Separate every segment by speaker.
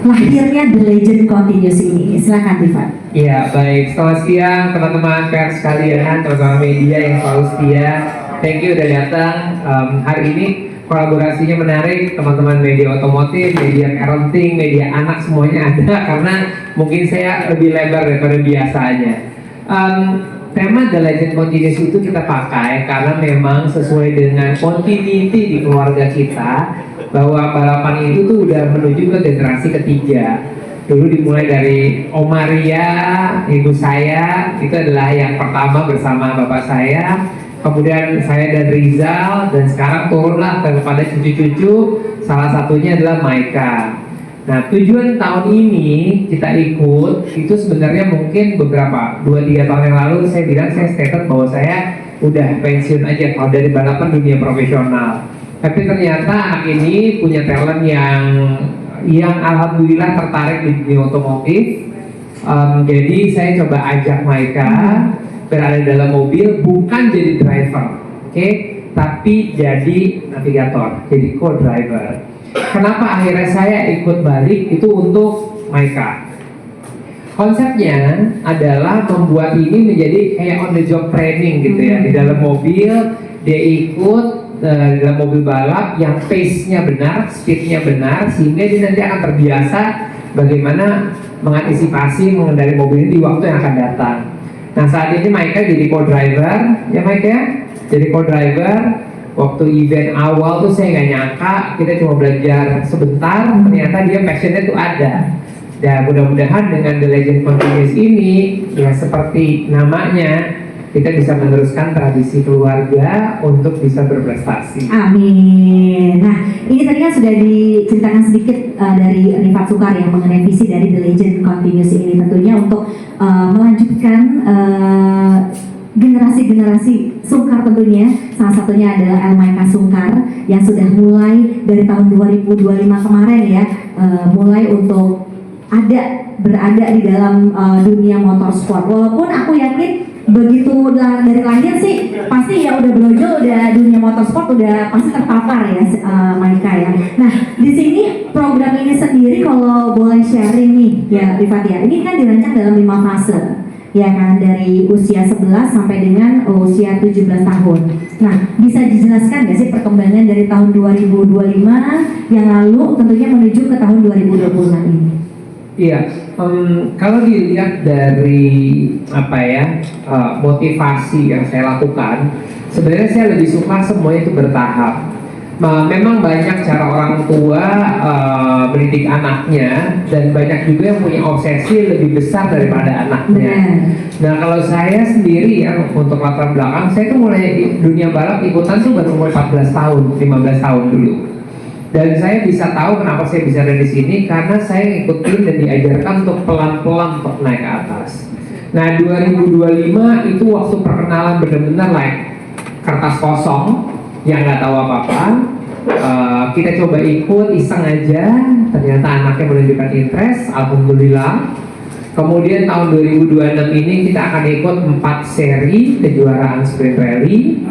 Speaker 1: lahirnya The Legend Continues ini. Silakan Rifat.
Speaker 2: Ya, baik. Selamat siang teman-teman pers sekalian, teman-teman media yang selalu setia. Thank you udah datang. Hari ini kolaborasinya menarik, teman-teman media otomotif, media parenting, media anak semuanya ada karena mungkin saya lebih lebar daripada biasanya. Tema The Legend Continues itu kita pakai karena memang sesuai dengan continuity di keluarga kita, bahwa balapan itu tuh udah menuju ke generasi ketiga. Dulu dimulai dari Om Maria, ibu saya, itu adalah yang pertama bersama bapak saya. Kemudian saya dan Rizal, dan sekarang turunlah kepada cucu-cucu, salah satunya adalah Maika. Nah, tujuan tahun ini kita ikut, itu sebenarnya mungkin beberapa 2-3 tahun yang lalu saya bilang, saya statement bahwa saya udah pensiun aja kalau dari balapan dunia profesional. Tapi ternyata anak ini punya talent yang alhamdulillah tertarik di dunia otomotif. Jadi saya coba ajak mereka berada dalam mobil, bukan jadi driver, oke? Tapi jadi navigator, jadi co-driver. Kenapa akhirnya saya ikut balik itu untuk mereka? Konsepnya adalah membuat ini menjadi kayak on the job training gitu ya. Di dalam mobil dia ikut dalam mobil balap yang pace-nya benar, speed-nya benar, sehingga dia nanti akan terbiasa bagaimana mengantisipasi mengendarai mobil ini di waktu yang akan datang. Nah, saat ini Maika jadi co-driver, ya Maika, jadi co-driver. Waktu event awal tuh saya nggak nyangka, kita cuma belajar sebentar, ternyata dia passionnya tuh ada. Dan mudah-mudahan dengan The Legend Continues ini, ya seperti namanya, kita bisa meneruskan tradisi keluarga untuk bisa berprestasi.
Speaker 1: Amin. Nah, ini tadi kan sudah diceritakan sedikit dari Rifat Soekar yang mengenai visi dari The Legend Continues ini, tentunya untuk melanjutkan generasi-generasi Soekar tentunya. Salah satunya adalah Elmaika Soekar yang sudah mulai dari tahun 2025 kemarin ya, mulai untuk berada di dalam dunia motorsport. Walaupun aku yakin begitu dari lahir sih pasti ya udah brojol, udah dunia motorsport udah pasti terpapar ya Maika ya. Nah, di sini program ini sendiri kalau boleh sharing nih ya Rifat ya, ini kan dirancang dalam 5 fase ya kan, dari usia 11 sampai dengan usia 17 tahun. Nah, bisa dijelaskan nggak sih perkembangan dari tahun 2025 yang lalu tentunya menuju ke tahun 2026 ini?
Speaker 2: Iya, kalau dilihat dari motivasi yang saya lakukan, sebenarnya saya lebih suka semuanya itu bertahap. Memang banyak cara orang tua mendidik anaknya, dan banyak juga yang punya obsesi lebih besar daripada anaknya. Nah, kalau saya sendiri ya, untuk latar belakang, saya tuh mulai dunia balap ikutan tuh baru umur 14 tahun, 15 tahun dulu. Dan saya bisa tahu kenapa saya bisa ada di sini, karena saya ikutin dan diajarkan untuk pelan-pelan untuk naik ke atas. Nah, 2025 itu waktu perkenalan benar-benar like kertas kosong yang nggak tahu apa-apa. Kita coba ikut iseng aja, ternyata anaknya menunjukkan interest, alhamdulillah. Kemudian tahun 2026 ini kita akan ikut 4 seri kejuaraan sprint rally.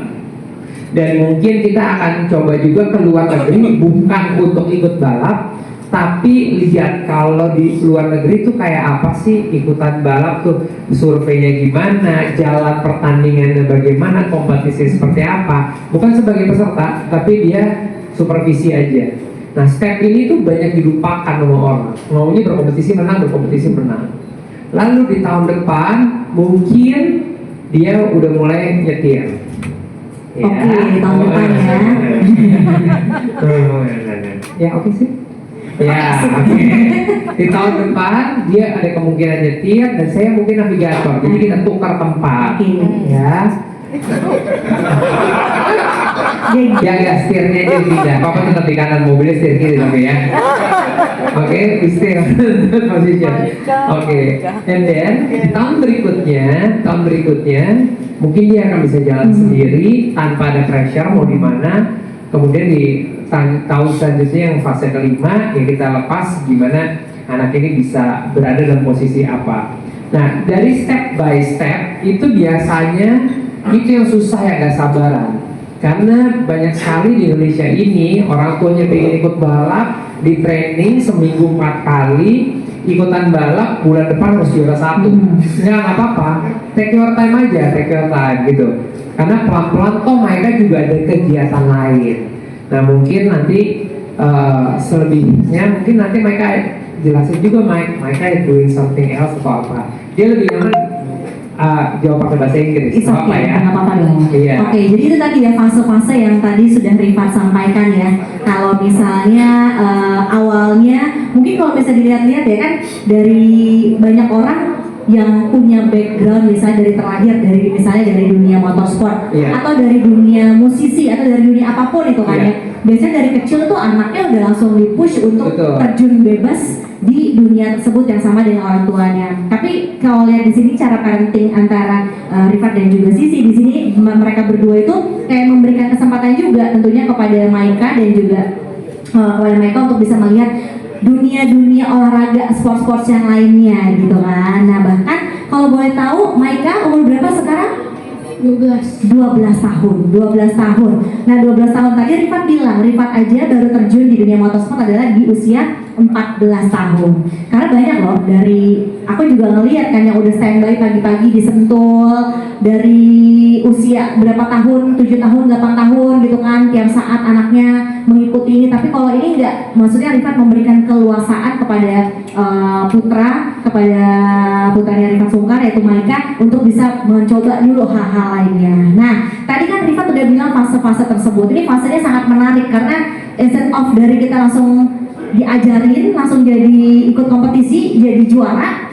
Speaker 2: Dan mungkin kita akan coba juga ke luar negeri, bukan untuk ikut balap, tapi lihat kalau di luar negeri tuh kayak apa sih ikutan balap tuh, surveinya gimana, jalan pertandingannya bagaimana, kompetisi seperti apa. Bukan sebagai peserta, tapi dia supervisi aja. Nah, step ini tuh banyak dilupakan sama orang. Maunya berkompetisi menang. Lalu di tahun depan mungkin dia udah mulai nyetir.
Speaker 1: Ya. Oke, tahun depan ya.
Speaker 2: Ya oke sih. Ya, oke. Di tahun depan dia ada kemungkinan nyetir dan saya mungkin navigator. Jadi kita tukar tempat. Ya. Ya, setirnya dia pindah. Papa tetap di kanan, mobilnya setir kiri tapi ya. Oke, setir position. Oke. And then di tahun berikutnya mungkin dia akan bisa jalan sendiri tanpa ada pressure mau di mana. Kemudian di tahun selanjutnya yang fase kelima ya kita lepas gimana anak ini bisa berada dalam posisi apa. Nah, dari step by step itu biasanya itu yang susah ya, gak sabaran. Karena banyak sekali di Indonesia ini orang tuanya pengen ikut balap, di training seminggu 4 kali, ikutan balap bulan depan harus juara 1. Nggak apa-apa, take your time aja, take your time gitu. Karena pelan-pelan toh mereka juga ada kegiatan lain. Nah mungkin nanti selebihnya mungkin nanti mereka jelasin juga mereka doing something else atau apa. Dia lebih nyaman jawab pakai bahasa Inggris.
Speaker 1: It's
Speaker 2: Nggak
Speaker 1: okay,
Speaker 2: apa-apa ya.
Speaker 1: nggak apa-apa dong.
Speaker 2: Iya.
Speaker 1: Oke, jadi itu tadi ya fase-fase yang tadi sudah Rifat sampaikan ya. Kalau misalnya awalnya, mungkin kalau bisa dilihat-lihat ya kan dari banyak orang yang punya background misalnya dari terlahir dari misalnya dari dunia motorsport
Speaker 2: Iya.
Speaker 1: atau dari dunia musisi atau dari dunia apapun itu kan
Speaker 2: Iya.
Speaker 1: ya. Biasanya dari kecil tuh anaknya udah langsung di-push untuk
Speaker 2: Betul.
Speaker 1: terjun bebas di dunia tersebut yang sama dengan orang tuanya. Tapi kalau lihat di sini cara parenting antara Rifat dan juga Sisi di sini mereka berdua itu kayak memberikan kesempatan juga tentunya kepada Maika dan juga kepada Maika untuk bisa melihat dunia-dunia olahraga sport-sport yang lainnya gitu kan. Nah bahkan kalau boleh tahu Maika umur berapa sekarang? 12 tahun. Nah 12 tahun tadi Rifat bilang Rifat aja baru terjun di dunia motorsport adalah di usia 14 tahun. Karena banyak loh dari aku juga ngelihat kan yang udah standby pagi-pagi di Sentul dari usia berapa tahun, 7 tahun, 8 tahun gitu kan, tiap saat anaknya mengikuti ini. Tapi kalau ini enggak, maksudnya Rifat memberikan keluasaan kepada putranya Rifat Sungkar yaitu Maika untuk bisa mencoba dulu hal-hal lainnya. Nah, tadi kan Rifat udah bilang fase-fase tersebut. Ini fasenya sangat menarik karena instead of dari kita langsung diajarin, langsung jadi ikut kompetisi, jadi juara,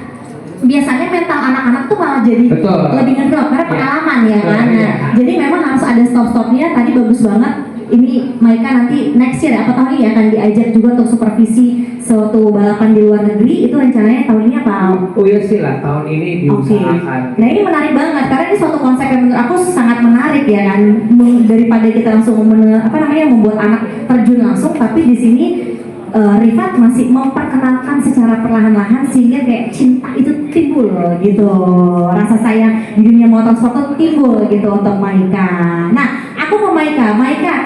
Speaker 1: biasanya mental anak-anak tuh malah jadi
Speaker 2: Betul.
Speaker 1: lebih ngedrop karena
Speaker 2: Iya.
Speaker 1: pengalaman ya
Speaker 2: Betul,
Speaker 1: kan.
Speaker 2: iya.
Speaker 1: Nah, jadi memang harus ada stop-stopnya. Tadi bagus banget. Ini Maika nanti next year apa tahun ini akan diajak juga untuk supervisi suatu balapan di luar negeri. Itu rencananya tahun ini apa?
Speaker 2: Oh iya sih lah, tahun ini
Speaker 1: Oke.
Speaker 2: diusahakan.
Speaker 1: Nah ini menarik banget karena ini suatu konsep yang menurut aku sangat menarik ya kan. Daripada kita langsung membuat anak terjun langsung, tapi di sini Rifat masih memperkenalkan secara perlahan-lahan sehingga kayak cinta itu timbul gitu, rasa sayang di dunia motorsport itu timbul gitu untuk Maika. Nah, aku mau Maika,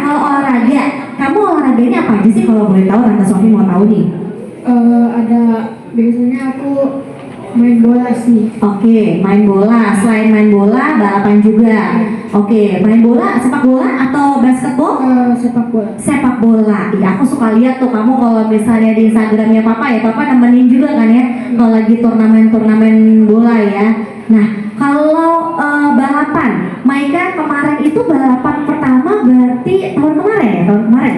Speaker 1: kalau olahraga, kamu olahraganya apa aja sih kalau boleh tahu? Tante Sofi mau tahu nih.
Speaker 3: Ada biasanya aku main bola sih.
Speaker 1: Oke, main bola. Selain main bola, balapan juga. Oke, main bola, sepak bola atau basketball?
Speaker 3: Sepak bola.
Speaker 1: Sepak bola. Iya, aku suka lihat tuh kamu kalau misalnya di Instagramnya Papa ya, Papa nemenin juga kan ya kalau lagi turnamen bola ya. Nah, kalau balapan, Maika kemarin itu balapan pertama berarti tahun kemarin ya,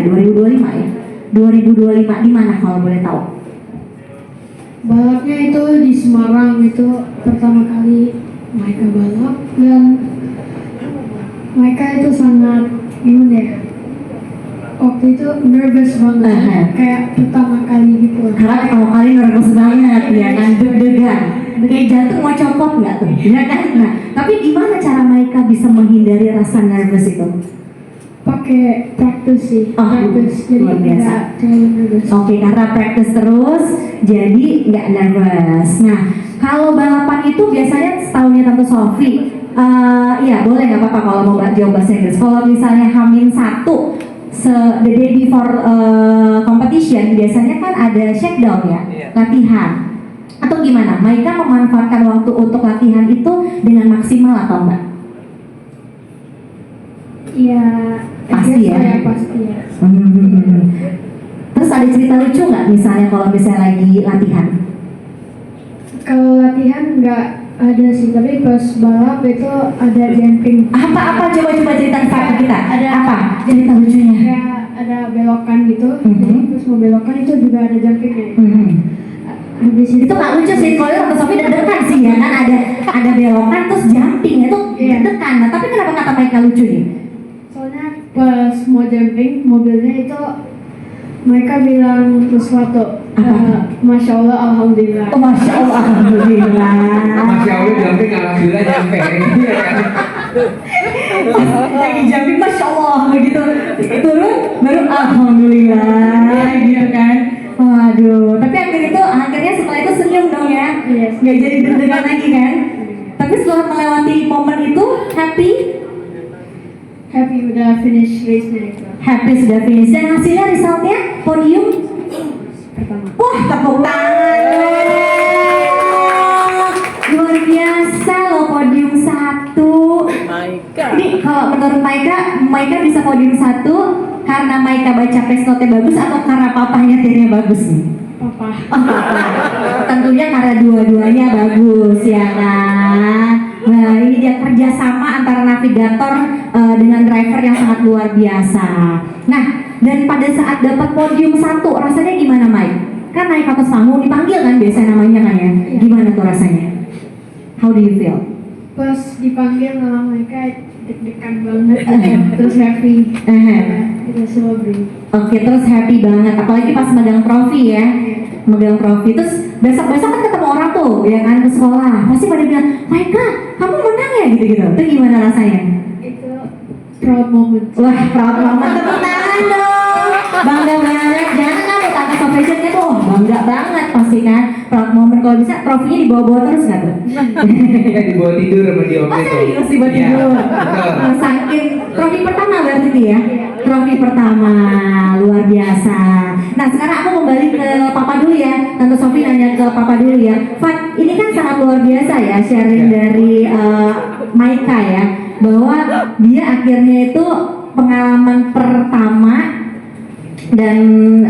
Speaker 1: 2025 ya. 2025 di mana kalau boleh tahu?
Speaker 3: Balapnya itu di Semarang, itu pertama kali Maika balap dan Maika itu sangat gimana ya? Waktu itu nervous banget, kayak pertama kali gitu.
Speaker 1: Karena pertama kali nervous banget ya kan, deg-degan, kayak jantung mau copot nggak tuh, ya kan? Nah, tapi gimana cara Maika bisa menghindari rasa nervous itu?
Speaker 3: Pakai practice sih, practice jadi
Speaker 1: luar biasa.
Speaker 3: nggak terlalu nervous.
Speaker 1: Oke, karena practice terus, jadi nggak nervous. Nah, kalau balapan itu biasanya setahunnya Tante Sofi, iya boleh nggak apa-apa kalau mau jawab bahasa Inggris. Kalau misalnya H-1 the day before competition biasanya kan ada shakedown ya, latihan atau gimana? Maika memanfaatkan waktu untuk latihan itu dengan maksimal atau enggak?
Speaker 3: Iya,
Speaker 1: Pasti ya?
Speaker 3: pasti ya.
Speaker 1: Terus ada cerita lucu nggak misalnya kalau misalnya lagi latihan?
Speaker 3: Kalau latihan nggak ada sih, tapi pas balap itu ada jumping.
Speaker 1: Apa coba cerita ke kita?
Speaker 3: Ada
Speaker 1: apa cerita lucunya?
Speaker 3: Kayak ada belokan gitu, terus mau belokan itu juga ada jumpingnya. Habis
Speaker 1: Itu nggak lucu sih, kalau Tante Sofi deg-degan sih ya kan, ada belokan terus jumping itu
Speaker 3: Iya.
Speaker 1: deg-degan. Nah, tapi kenapa kata Maika lucu nih?
Speaker 3: Soalnya pas mau jumping mobilnya itu mereka bilang sesuatu.
Speaker 1: Apa?
Speaker 3: Masya Allah, alhamdulillah.
Speaker 1: Oh, Masya Allah, alhamdulillah.
Speaker 2: Masya Allah jumping alhamdulillah nyampe. Iya kan?
Speaker 1: Lagi jumping, Masya Allah begitu turun baru alhamdulillah gitu kan. Waduh, tapi akhirnya setelah itu senyum dong ya.
Speaker 3: Yes.
Speaker 1: Nggak jadi deg-degan lagi kan. Tapi setelah melewati momen itu happy
Speaker 3: Happy udah finish race-nya itu.
Speaker 1: sudah finish dan hasilnya resultnya podium
Speaker 3: pertama.
Speaker 1: Wah, tepuk tangan. Luar biasa loh, podium 1. Ini kalau menurut Maika bisa podium 1 karena Maika baca pace note-nya bagus atau karena papa nyetirnya bagus nih?
Speaker 3: Papa.
Speaker 1: Tentunya karena dua-duanya bagus ya kan. Nah, ini dia kerjasama antara navigator dengan driver yang sangat luar biasa. Nah, dan pada saat dapat podium 1 rasanya gimana Mike? Kan naik atas panggung dipanggil kan biasa namanya kan ya?
Speaker 3: Iya.
Speaker 1: Gimana tuh rasanya? How do you feel?
Speaker 3: Pas dipanggil nama mereka deg-degan banget, terus happy. Kita semua beri.
Speaker 1: Oke, terus happy banget, apalagi pas megang trofi ya. Megang trofi, terus besok-besok kan ketemu orang tuh, ya kan, ke sekolah. Pasti pada bilang, Maika, kamu menang ya gitu-gitu. Itu gimana rasanya?
Speaker 3: Itu proud moment.
Speaker 1: Wah, proud banget, tepuk tangan dong. Bangga banget, jangan kamu tante Sofresionnya tuh, bangga banget pasti kan. Proud moment, kalau bisa trofinya dibawa-bawa terus nggak tuh?
Speaker 2: Kita dibawa tidur sama dia
Speaker 1: Oh
Speaker 2: waktu itu.
Speaker 1: serius dibawa
Speaker 2: Iya,
Speaker 1: tidur?
Speaker 2: betul.
Speaker 1: Saking trofi pertama berarti itu ya? Trofi pertama, luar biasa. Nah sekarang aku kembali ke Papa dulu ya. Tante Sofi nanya ke Papa dulu ya. Fat, ini kan sangat luar biasa ya sharing dari Maika ya, bahwa dia akhirnya itu pengalaman pertama. Dan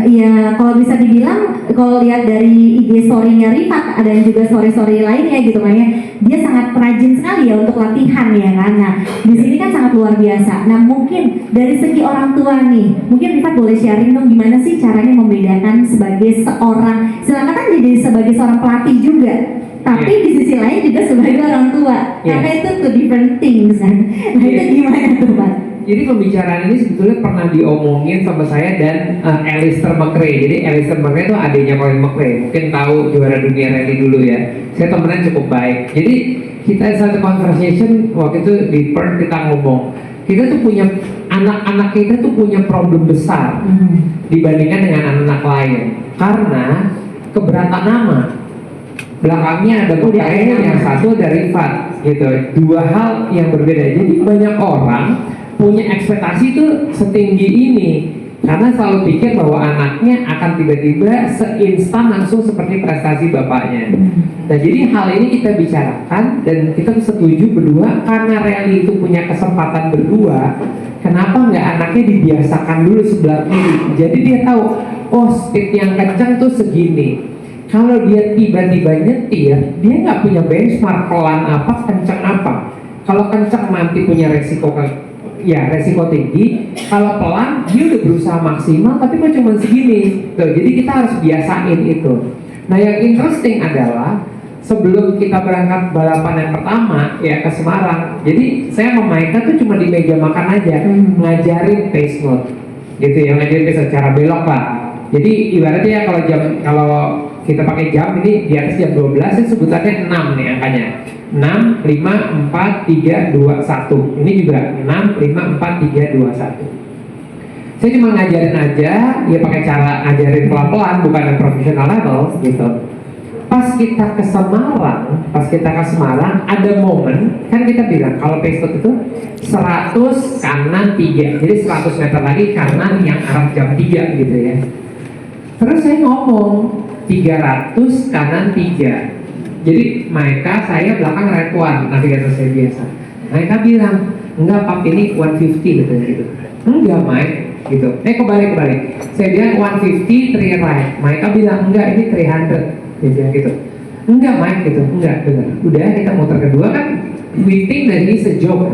Speaker 1: ya kalau bisa dibilang, kalau lihat dari IG story-nya Rifat ada juga story-story lainnya gitu kan ya, dia sangat rajin sekali ya untuk latihan ya kan. Nah di sini kan sangat luar biasa. Nah mungkin dari segi orang tua nih, mungkin Rifat boleh sharing dong gimana sih caranya membedakan sebagai seorang, selama kan jadi sebagai seorang pelatih juga, tapi di sisi lain juga sebagai orang tua, karena itu two different things kan. Nah itu gimana tuh Pak?
Speaker 2: Jadi pembicaraan ini sebetulnya pernah diomongin sama saya dan Alistair McRae. Jadi Alistair McRae itu adiknya Colin McRae. Mungkin tahu juara dunia rally dulu ya. Saya temenan cukup baik. Jadi kita satu conversation waktu itu di Perth kita ngomong. Kita tuh punya anak-anak kita tuh punya problem besar dibandingkan dengan anak-anak lain. Karena keberatan nama. Belakangnya ada McRae, yang satu dari Rifat gitu. Dua hal yang berbeda. Jadi banyak orang punya ekspektasi itu setinggi ini karena selalu pikir bahwa anaknya akan tiba-tiba seinstan langsung seperti prestasi bapaknya. Nah jadi hal ini kita bicarakan dan kita setuju berdua karena rally itu punya kesempatan berdua. Kenapa nggak anaknya dibiasakan dulu sebelah kiri? Jadi dia tahu, oh speed yang kencang tuh segini. Kalau dia tiba-tiba nyetir, dia nggak punya benchmark pelan apa, kencang apa. Kalau kencang nanti punya resiko tinggi. Kalau pelan dia udah berusaha maksimal tapi kok cuma segini. Tuh, jadi kita harus biasain itu. Nah yang interesting adalah sebelum kita berangkat balapan yang pertama ya ke Semarang, jadi saya sama Maika tuh cuma di meja makan aja ngajarin pace note gitu ya, ngajarin pace note cara belok lah. Jadi ibaratnya ya kalau kita pakai jam ini di atas jam 12 itu sebutannya 6 nih angkanya. 6, 5, 4, 3, 2, 1. Ini juga 6, 5, 4, 3, 2, 1. Saya cuma ngajarin aja, ya pakai cara ngajarin pelan-pelan, bukan yang profesional level gitu. Pas kita ke Semarang, ada momen, kan kita bilang kalau pace note itu 100 kanan 3. Jadi 100 meter lagi kanan yang arah jam 3 gitu ya. Terus saya ngomong 300 kanan 3. Jadi Maika saya belakang right one, navigator saya biasa. Maika bilang, enggak Pap ini 150 gitu. Enggak Mike, gitu. Kebalik. Saya bilang 150 3 right. Maika bilang enggak ini 300. Dia bilang gitu. Enggak Mike gitu, enggak benar. Udah kita muter kedua kan, we think that ini sejauh.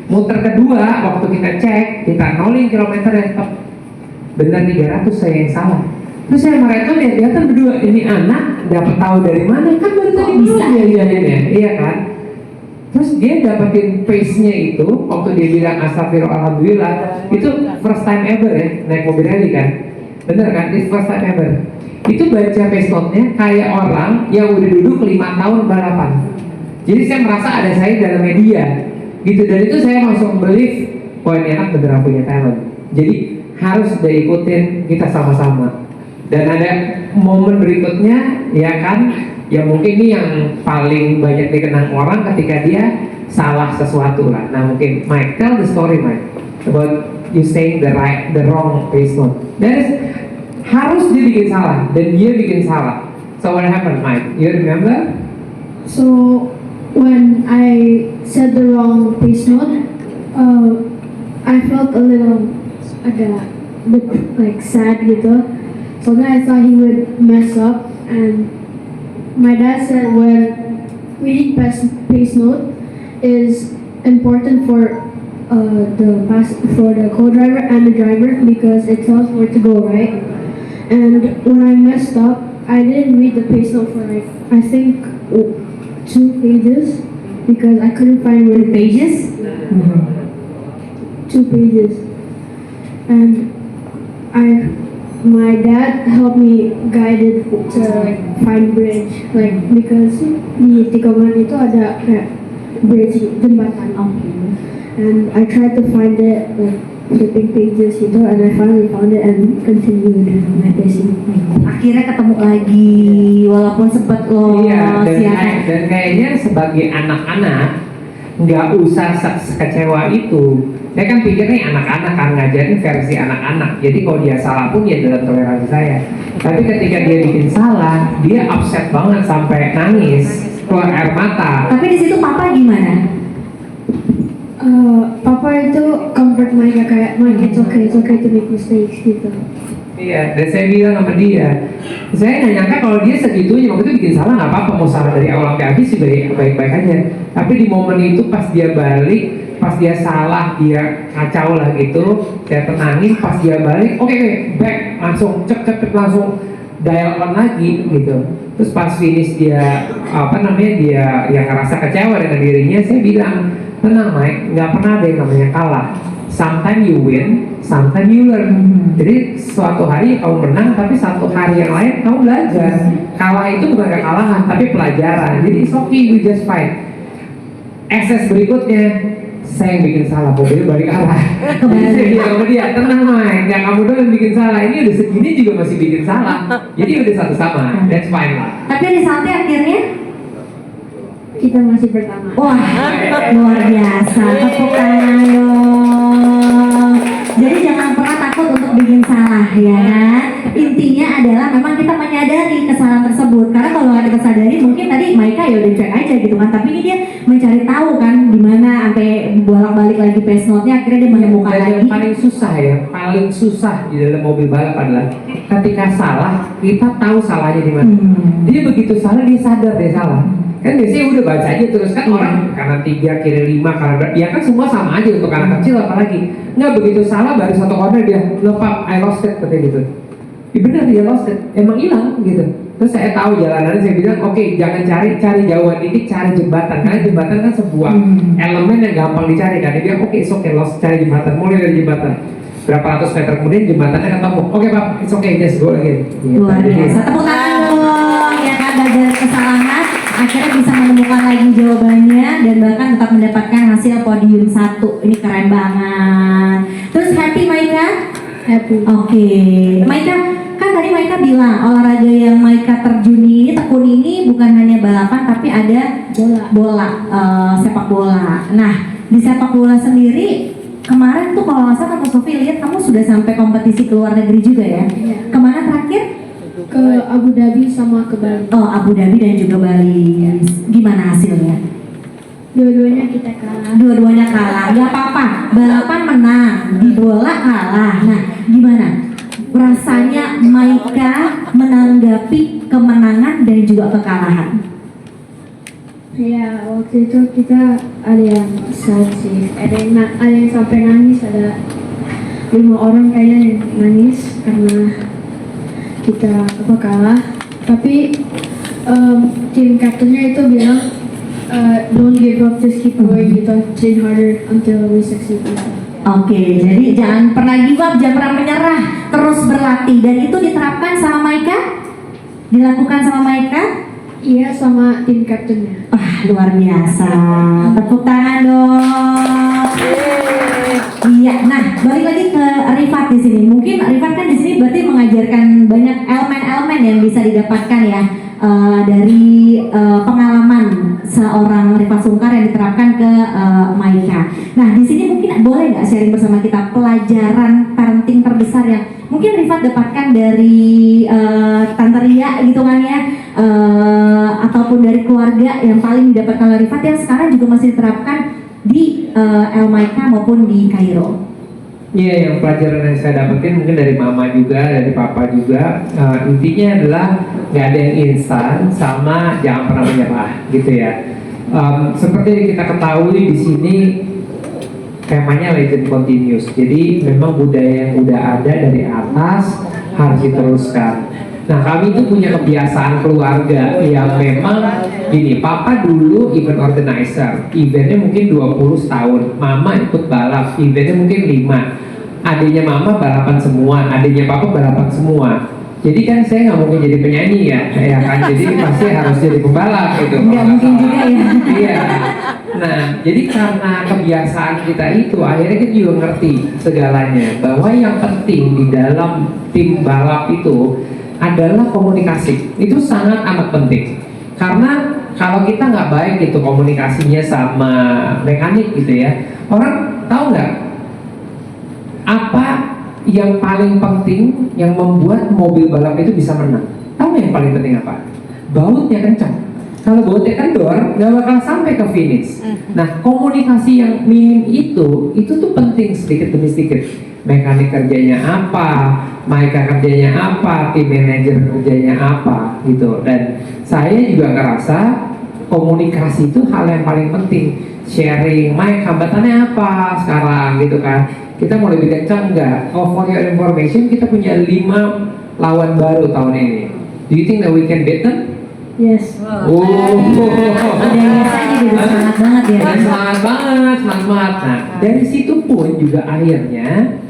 Speaker 2: Muter kedua waktu kita cek, kita nolin kilometer yang benar 300 saya yang salah. Terus saya mereka lihat berdua, ini anak dapat tahu dari mana kan baru tadi bisa ya, iya kan? Terus dia dapetin pace-nya itu waktu dia bilang astagfirullah alhamdulillah itu first time ever ya naik mobil rally kan, bener kan? It's first time ever. Itu baca pace note-nya kayak orang yang udah duduk 5 tahun balapan. Jadi saya merasa ada saya dalam media gitu, dan itu saya langsung believe wah ini anak beneran punya talent. Jadi harus diikutin kita sama-sama. Dan ada momen berikutnya ya kan, ya mungkin ini yang paling banyak dikenang orang ketika dia salah sesuatu lah. Nah mungkin Mike, tell the story Mike about you saying the wrong pace note. harus dia bikin salah dan dia bikin salah. So what happened, Mike? You remember?
Speaker 3: So when I said the wrong pace note, I felt a little bit like sad gitu. So then I thought he would mess up, and my dad said when reading pace note is important for the co-driver and the driver because it tells where to go, right? And when I messed up, I didn't read the pace note for like I think 2 pages because I couldn't find where
Speaker 1: Pages?
Speaker 3: 2 pages, and my dad helped me guided to like find bridge, like because di Tikungan itu ada kayak bridge jembatan, and I tried to find it like flipping pages gitu, and I finally found it and continued my pacing.
Speaker 1: Akhirnya ketemu lagi, walaupun sempat lolos
Speaker 2: Iya,
Speaker 1: ya.
Speaker 2: dan kayaknya sebagai anak-anak nggak usah sekecewa itu. Saya kan pikir nih anak-anak kan ngajarin versi anak-anak. Jadi kalau dia salah pun ya dalam toleransi saya. Tapi ketika dia bikin salah, dia upset banget sampai nangis, keluar air mata.
Speaker 1: Tapi di situ papa gimana?
Speaker 3: Papa itu comfort Mike kayak Mike, it's okay to make mistakes gitu.
Speaker 2: Iya, dan saya bilang sama dia, saya nggak nyangka kalau dia segitunya waktu itu bikin salah nggak apa-apa, mau salah dari awal sampai habis sih baik-baik aja. Tapi di momen itu pas dia balik, pas dia salah, dia kacau lah gitu, saya tenangin, pas dia balik, oke, back, langsung cepet langsung dial on lagi gitu. Terus pas finish dia dia yang ngerasa kecewa dengan dirinya, saya bilang, tenang Mike, nggak pernah ada yang namanya kalah. Sometimes you win, sometimes you learn. Jadi suatu hari kamu menang, tapi satu hari yang lain kamu belajar. Kalah itu bukan kekalahan, tapi pelajaran. Jadi it's okay, we just fight. SS berikutnya, saya yang bikin salah, mobil balik arah. Jadi saya bilang sama dia, tenang Mike, nggak kamu doang yang bikin salah. Ini udah segini juga masih bikin salah. Jadi udah satu sama, that's fine lah.
Speaker 1: Tapi di sampai akhirnya,
Speaker 3: Kita masih pertama.
Speaker 1: wah luar biasa, tepuk tangan dong. Jadi jangan pernah takut untuk bikin salah ya kan. Intinya adalah memang kita menyadari kesalahan tersebut. Karena kalau nggak kita sadari mungkin tadi Maika ya udah cek aja gitu kan. Tapi ini dia mencari tahu kan di mana sampai bolak-balik lagi pace note-nya, akhirnya dia menemukan
Speaker 2: Dan
Speaker 1: lagi.
Speaker 2: yang paling susah di dalam mobil balap adalah ketika salah, kita tahu salahnya di mana. Dia begitu salah, dia sadar dia salah. Kan biasanya udah baca aja terus kan orang karena 3 kiri 5 karena ya kan semua sama aja untuk anak kecil apalagi. Nggak begitu salah baru satu corner dia lupa I lost it katanya gitu. Ya benar dia lost it, emang hilang gitu. Terus saya tahu jalanannya, saya bilang oke, jangan cari jauhan titik, cari jembatan karena jembatan kan sebuah elemen yang gampang dicari kan. Dia bilang oke, it's okay, lost, cari jembatan, mulai dari jembatan. Berapa ratus meter kemudian jembatannya ketemu. Oke Pak, it's okay, just go lagi.
Speaker 1: Luar biasa, tepuk tangan dong ya kan, belajar kesalahan akhirnya bisa menemukan lagi jawabannya dan bahkan tetap mendapatkan hasil podium 1. Ini keren banget. Terus happy Maika?
Speaker 3: Happy.
Speaker 1: Oke, Maika, kan tadi Maika bilang olahraga yang Maika terjuni ini, tekuni ini bukan hanya balapan tapi ada bola, sepak bola. Nah, di sepak bola sendiri kemarin tuh kalau nggak salah Kak Sofi lihat kamu sudah sampai kompetisi ke luar negeri juga ya?
Speaker 3: Iya.
Speaker 1: Kemana terakhir?
Speaker 3: Ke Abu Dhabi sama ke Bali.
Speaker 1: Oh, Abu Dhabi dan juga Bali. Gimana hasilnya?
Speaker 3: Dua-duanya kita kalah.
Speaker 1: Dua-duanya kalah. Gak apa-apa. Balapan menang, di bola kalah. Nah, gimana rasanya Maika menanggapi kemenangan dan juga kekalahan?
Speaker 3: Ya, waktu itu kita ada yang sad sih. Ada yang sampai nangis, ada 5 orang kayaknya yang nangis karena kita kalah. Tapi tim kaptennya itu bilang don't give up, just keep going gitu, train harder until we succeed gitu.
Speaker 1: Oke, jadi jangan pernah give up, jangan pernah menyerah, terus berlatih. Dan itu diterapkan sama Maika? Dilakukan sama Maika?
Speaker 3: Iya, sama tim kaptennya.
Speaker 1: Wah, luar biasa. Tepuk tangan dong. Iya, nah balik lagi ke Rifat di sini. Mungkin Rifat kan di sini berarti mengajarkan banyak elemen-elemen yang bisa didapatkan ya dari pengalaman seorang Rifat Sungkar yang diterapkan ke Maika. Nah di sini mungkin boleh nggak sharing bersama kita pelajaran parenting terbesar yang mungkin Rifat dapatkan dari Tante Ria gitu kan ya, ataupun dari keluarga yang paling didapatkan oleh Rifat yang sekarang juga masih diterapkan di El Maika maupun di Kairo.
Speaker 2: Iya, yang pelajaran yang saya dapetin mungkin dari mama juga, dari papa juga. Intinya adalah nggak ada yang instan, sama jangan pernah menyerah, gitu ya. Seperti yang kita ketahui di sini temanya legend continuous. Jadi memang budaya yang udah ada dari atas harus diteruskan. Nah kami itu punya kebiasaan keluarga yang memang gini, papa dulu event organizer, eventnya mungkin 20 tahun, mama ikut balap, eventnya mungkin 5, adiknya mama balapan semua, adiknya papa balapan semua. Jadi kan saya nggak mungkin jadi penyanyi ya kan, jadi pasti harus jadi pembalap gitu.
Speaker 1: Nggak mungkin juga ya.
Speaker 2: Iya. Nah, jadi karena kebiasaan kita itu, akhirnya kita juga ngerti segalanya bahwa yang penting di dalam tim balap itu adalah komunikasi. Itu sangat amat penting. Karena kalau kita nggak baik itu komunikasinya sama mekanik gitu ya, orang tahu nggak apa yang paling penting yang membuat mobil balap itu bisa menang? Tahu nggak yang paling penting apa? Bautnya kencang. Kalau bautnya kendor, nggak bakal sampai ke finish. Nah, komunikasi yang minim itu tuh penting sedikit demi sedikit. Mekanik kerjanya apa, Maika kerjanya apa, tim manajer kerjanya apa, gitu. Dan saya juga ngerasa komunikasi itu hal yang paling penting. Sharing, Mike hambatannya apa sekarang, gitu kan? Kita mau lebih kencang nggak? Oh, for your information, kita punya 5 lawan baru tahun ini. Do you think that we can beat them?
Speaker 3: Yes.
Speaker 2: Oh,
Speaker 1: Ada yang biasanya juga semangat banget ya.
Speaker 2: semangat banget. Nah, dari situ pun juga akhirnya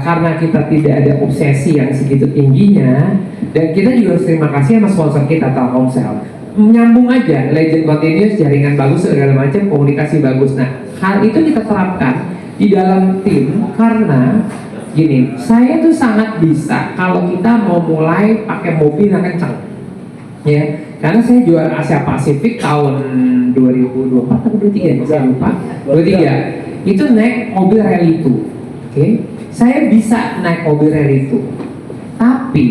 Speaker 2: karena kita tidak ada obsesi yang segitu tingginya, dan kita juga harus terima kasih sama sponsor kita Telkomsel. Menyambung aja, legend continuous, jaringan bagus segala macam, komunikasi bagus. Nah, hal itu kita terapkan di dalam tim karena gini, saya tuh sangat bisa kalau kita mau mulai pakai mobil yang kencang. Ya, karena saya juara Asia Pasifik tahun 2024 atau 2023, saya lupa. 23 itu naik mobil rally 2. Oke, saya bisa naik mobil rally 2. Tapi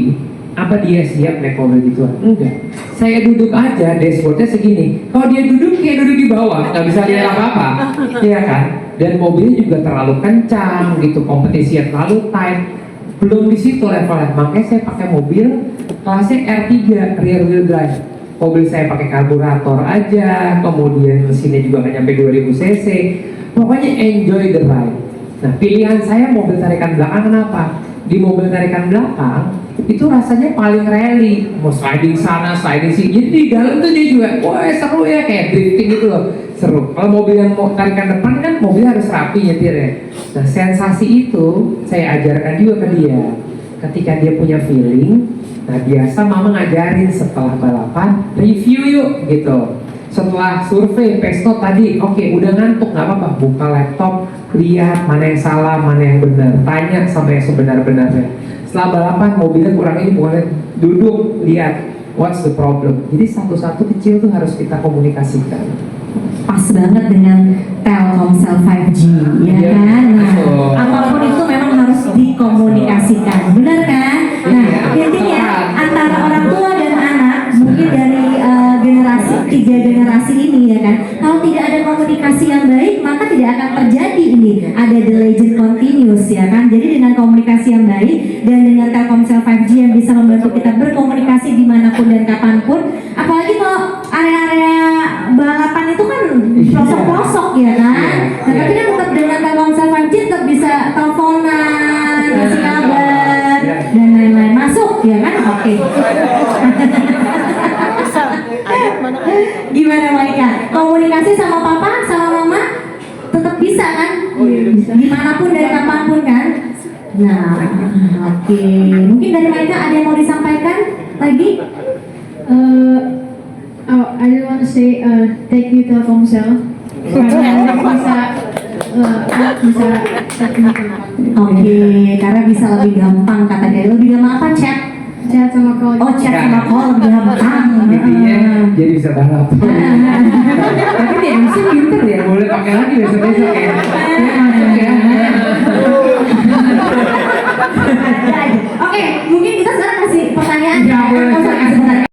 Speaker 2: apa dia siap naik mobil gitu? Enggak. Saya duduk aja, dashboardnya segini. Kalau dia duduk, kayak duduk di bawah, nggak bisa lihat apa-apa, iya kan? Dan mobilnya juga terlalu kencang gitu, kompetisinya terlalu tight. Belum di situ levelnya, makanya saya pakai mobil kelasnya R3 rear wheel drive. Mobil saya pakai karburator aja, kemudian mesinnya juga nggak nyampe 2000 cc. Pokoknya enjoy the ride. Nah, pilihan saya mobil tarikan belakang kenapa? Di mobil tarikan belakang itu rasanya paling rally, mau sliding sana, sliding sini. Jadi di dalam tuh dia juga, wah seru ya, kayak drifting gitu loh, seru. Kalau mobil yang mau tarikan depan kan mobil harus rapi nyetirnya. Nah, sensasi itu saya ajarkan juga ke dia. Ketika dia punya feeling, nah biasa mama ngajarin setelah balapan, review yuk gitu. Setelah survei Pesto tadi, oke, udah ngantuk nggak apa-apa, buka laptop, lihat mana yang salah, mana yang benar, tanya sama yang sebenar-benarnya. Setelah balapan mobilnya kurang ini, boleh duduk lihat what's the problem. Jadi satu-satu kecil tuh harus kita komunikasikan.
Speaker 1: Pas banget dengan Telkomsel 5G, ya
Speaker 2: Iya,
Speaker 1: kan? Nah,
Speaker 2: betul.
Speaker 1: apapun itu memang harus dikomunikasikan, benar kan? Nah,
Speaker 2: Iya,
Speaker 1: intinya
Speaker 2: betul.
Speaker 1: antara orang tua dan anak, mungkin dari tiga generasi ini ya kan, kalau tidak ada komunikasi yang baik, maka tidak akan terjadi ini. Ada the legend continuous ya kan. Jadi dengan komunikasi yang baik dan dengan Telkomsel 5G yang bisa membantu kita berkomunikasi dimanapun dan kapanpun, apalagi kalau area-area balapan itu kan pelosok-pelosok ya kan. Nah, tapi kan tetap dengan Telkomsel 5G tetap bisa teleponan, kasih kabar dan lain-lain, masuk ya kan. Oke. Gimana Maika? Komunikasi sama papa, sama mama tetap bisa kan? Dimanapun dan kapanpun kan? Nah, oke. Mungkin dari Maika ada yang mau disampaikan lagi?
Speaker 3: I just want to say thank you Telkomsel karena bisa bisa telepon.
Speaker 1: Oke, karena bisa lebih gampang katanya. Lebih gampang apa, chat?
Speaker 3: Chat sama call.
Speaker 1: Oh, chat sama call lebih gampang.
Speaker 2: Intinya jadi bisa balap. Tapi dia MC pinter ya, boleh pakai lagi besok-besok ya. Ya, masuk ya.
Speaker 1: Oke, mungkin kita sekarang kasih pertanyaan.
Speaker 2: Ya, boleh.